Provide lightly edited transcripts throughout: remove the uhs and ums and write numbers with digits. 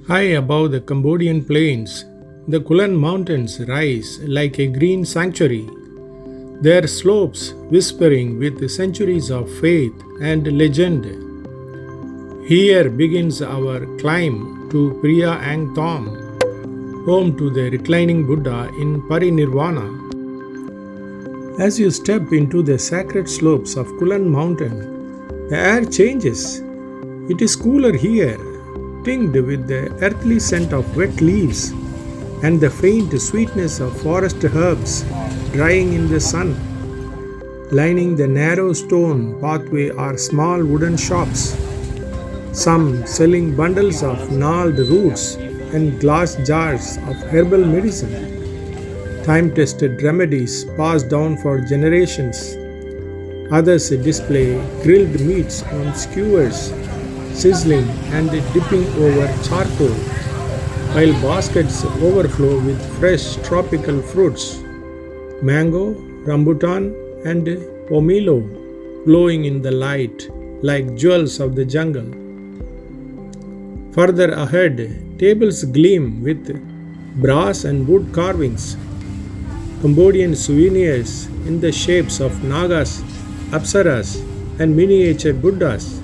High above the Cambodian plains, the Kulen Mountains rise like a green sanctuary, their slopes whispering with centuries of faith and legend. Here begins our climb to Preah Ang Thom, home to the reclining Buddha in Parinirvana. As you step into the sacred slopes of Kulen Mountain, the air changes. It is cooler here, tinged with the earthly scent of wet leaves and the faint sweetness of forest herbs drying in the sun. Lining the narrow stone pathway are small wooden shops, some selling bundles of gnarled roots and glass jars of herbal medicine, time tested remedies passed down for generations. Others display grilled meats on skewers, sizzling and dipping over charcoal, while baskets overflow with fresh tropical fruits mango, rambutan, and pomelo glowing in the light like jewels of the jungle. Further ahead, tables gleam with brass and wood carvings, Cambodian souvenirs in the shapes of nagas, apsaras, and miniature Buddhas.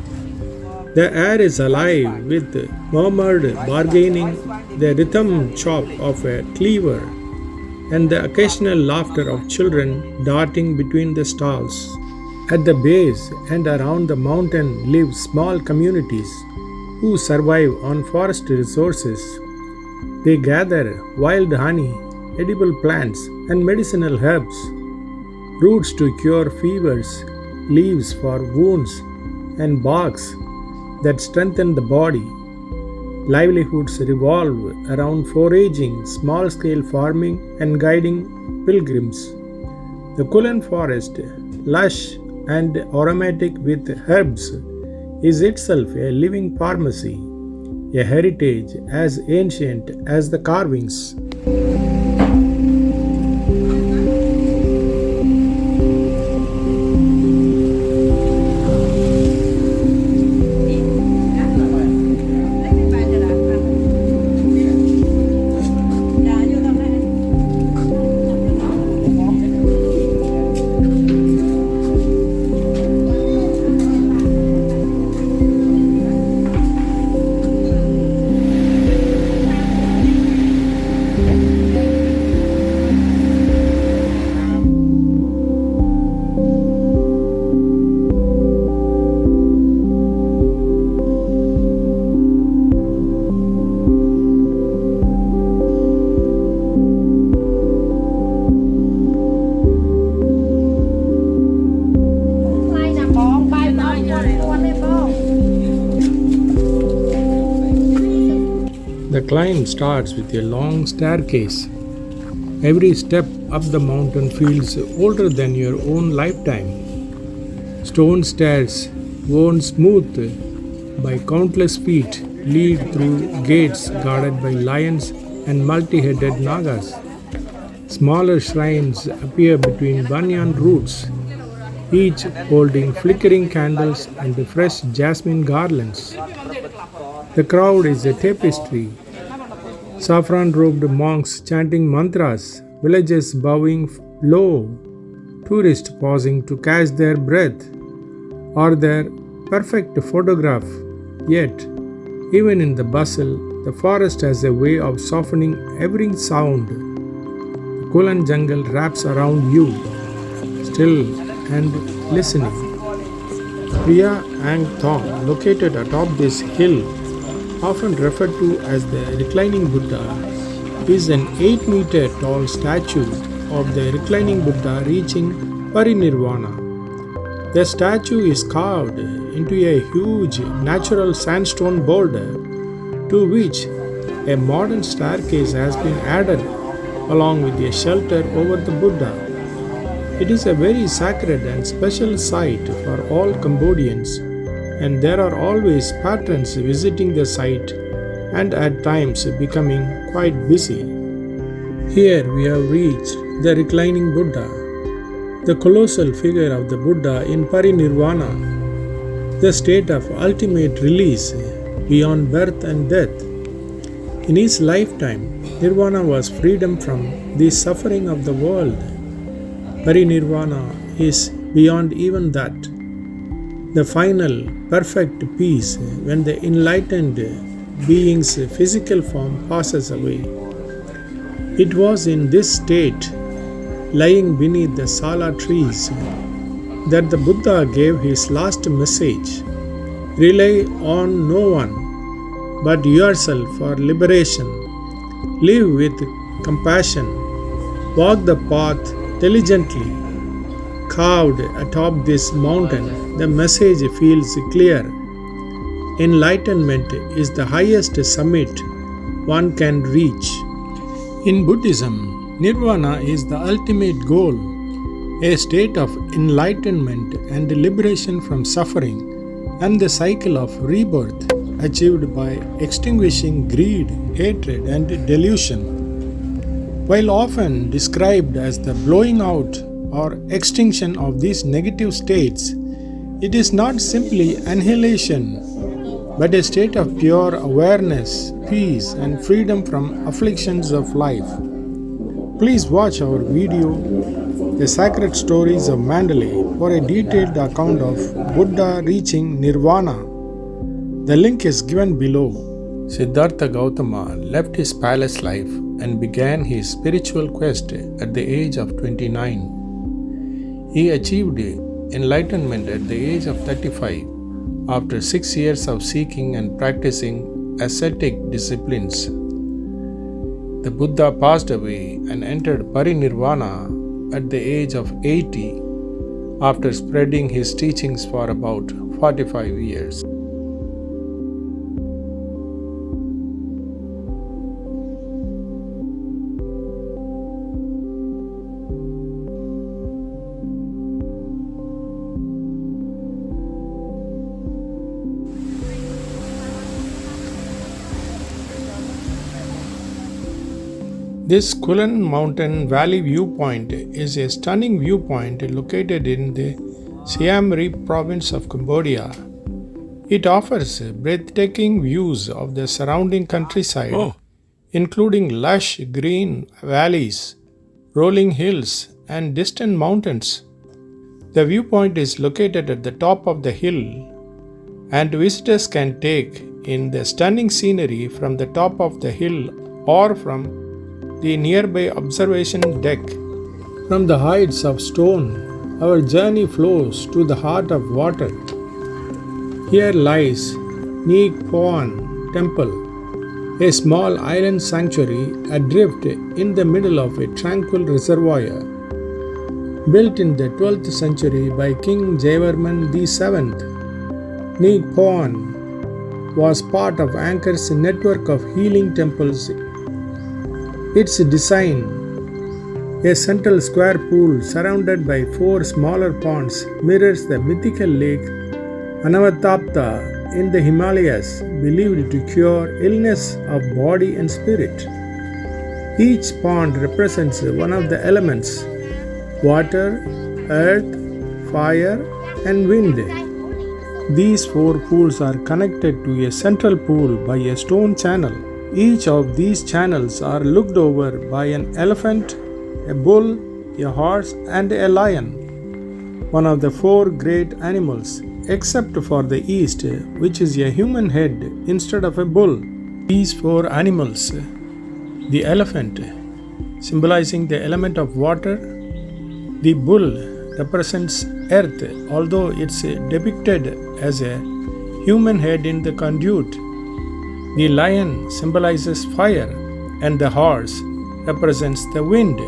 The air is alive with murmured bargaining, the rhythm chop of a cleaver, and the occasional laughter of children darting between the stalls. At the base and around the mountain live small communities who survive on forest resources. They gather wild honey, edible plants, and medicinal herbs, roots to cure fevers, leaves for wounds, and barks that strengthen the body. Livelihoods revolve around foraging, small scale farming, and guiding pilgrims. The Kulen forest, lush and aromatic with herbs, is itself a living pharmacy, a heritage as ancient as the carvings. The climb starts with a long staircase. Every step up the mountain feels older than your own lifetime. Stone stairs, worn smooth by countless feet, lead through gates guarded by lions and multi-headed nagas. Smaller shrines appear between banyan roots, each holding flickering candles and fresh jasmine garlands. The crowd is a tapestry. Saffron-robed monks chanting mantras, villagers bowing low, tourists pausing to catch their breath, or their perfect photograph. Yet, even in the bustle, the forest has a way of softening every sound. The Kulen jungle wraps around you, still and listening. Preah Ang Thom, located atop this hill, often referred to as the reclining Buddha, is an 8-meter tall statue of the reclining Buddha reaching Parinirvana. The statue is carved into a huge natural sandstone boulder to which a modern staircase has been added along with a shelter over the Buddha. It is a very sacred and special site for all Cambodians, and there are always patrons visiting the site and at times becoming quite busy. Here we have reached the reclining Buddha, the colossal figure of the Buddha in Parinirvana, the state of ultimate release beyond birth and death. In his lifetime, Nirvana was freedom from the suffering of the world. Parinirvana is beyond even that. The final, perfect peace when the enlightened being's physical form passes away. It was in this state, lying beneath the sala trees, that the Buddha gave his last message: rely on no one but yourself for liberation. Live with compassion. Walk the path diligently. Carved atop this mountain, the message feels clear. Enlightenment is the highest summit one can reach. In Buddhism, Nirvana is the ultimate goal, a state of enlightenment and liberation from suffering and the cycle of rebirth achieved by extinguishing greed, hatred, and delusion. While often described as the blowing out or extinction of these negative states, it is not simply annihilation, but a state of pure awareness, peace, and freedom from afflictions of life. Please watch our video, The Sacred Stories of Mandalay, for a detailed account of Buddha reaching Nirvana. The link is given below. Siddhartha Gautama left his palace life and began his spiritual quest at the age of 29. He achieved enlightenment at the age of 35 after 6 years of seeking and practicing ascetic disciplines. The Buddha passed away and entered Parinirvana at the age of 80 after spreading his teachings for about 45 years. This Kulen mountain valley viewpoint is a stunning viewpoint located in the Siem Reap province of Cambodia. It offers breathtaking views of the surrounding countryside, including lush green valleys, rolling hills, and distant mountains. The viewpoint is located at the top of the hill, and visitors can take in the stunning scenery from the top of the hill or from the nearby observation deck. From the heights of stone, our journey flows to the heart of water. Here lies Neak Poan Temple, a small island sanctuary adrift in the middle of a tranquil reservoir. Built in the 12th century by King Jayavarman VII, Neak Poan was part of Angkor's network of healing temples. Its design, a central square pool surrounded by 4 smaller ponds, mirrors the mythical lake Anavatapta in the Himalayas, believed to cure illness of body and spirit. Each pond represents one of the elements: water, earth, fire, and wind. These 4 pools are connected to a central pool by a stone channel. Each of these channels are looked over by an elephant, a bull, a horse, and a lion, one of the 4 great animals, except for the east, which is a human head instead of a bull. These 4 animals, the elephant symbolizing the element of water, the bull represents earth, although it's depicted as a human head in the conduit. The lion symbolizes fire, and the horse represents the wind.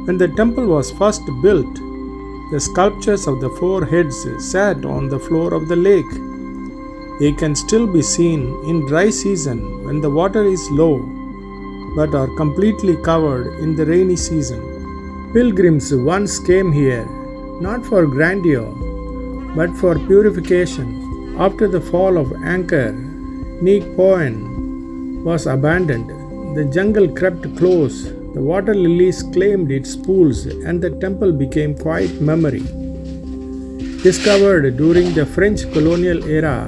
When the temple was first built, the sculptures of the 4 heads sat on the floor of the lake. They can still be seen in dry season when the water is low, but are completely covered in the rainy season. Pilgrims once came here, not for grandeur, but for purification. After the fall of Angkor, Neak Poan was abandoned. The jungle crept close, the water lilies claimed its pools, and the temple became quiet memory. Discovered during the French colonial era,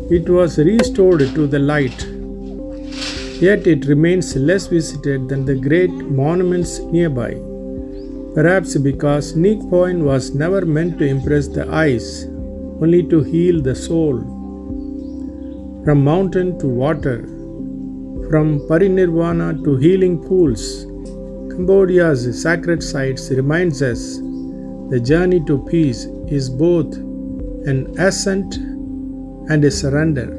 it was restored to the light. yet it remains less visited than the great monuments nearby. Perhaps because Neak Poan was never meant to impress the eyes, only to heal the soul. From mountain to water, from Parinirvana to healing pools, Cambodia's sacred sites reminds us the journey to peace is both an ascent and a surrender.